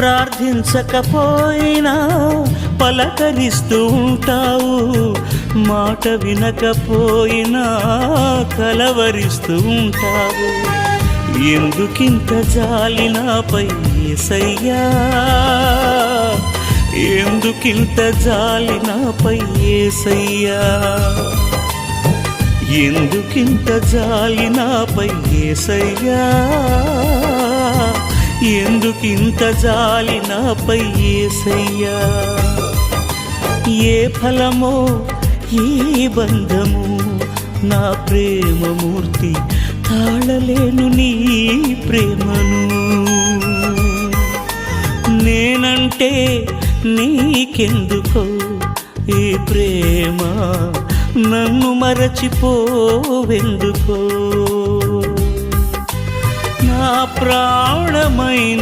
ప్రార్థించకపోయినా పలకరిస్తూ ఉంటావు, మాట వినకపోయినా కలవరిస్తూ ఉంటావు. ఎందుకింత జాలి నాపై యేసయ్యా, ఎందుకింత జాలి నాపై యేసయ్యా, ఎందుకింత జాలి నాపై యేసయ్యా, ఎందుకింత జాలి నాపై యేసయ్యా. ఏ ఫలమో ఈ బంధము, నా ప్రేమమూర్తి తాళలేను నీ ప్రేమను. నేనంటే నీకెందుకో ఈ ప్రేమ, నన్ను మరచిపోవెందుకో. నా ప్రాణమైనావు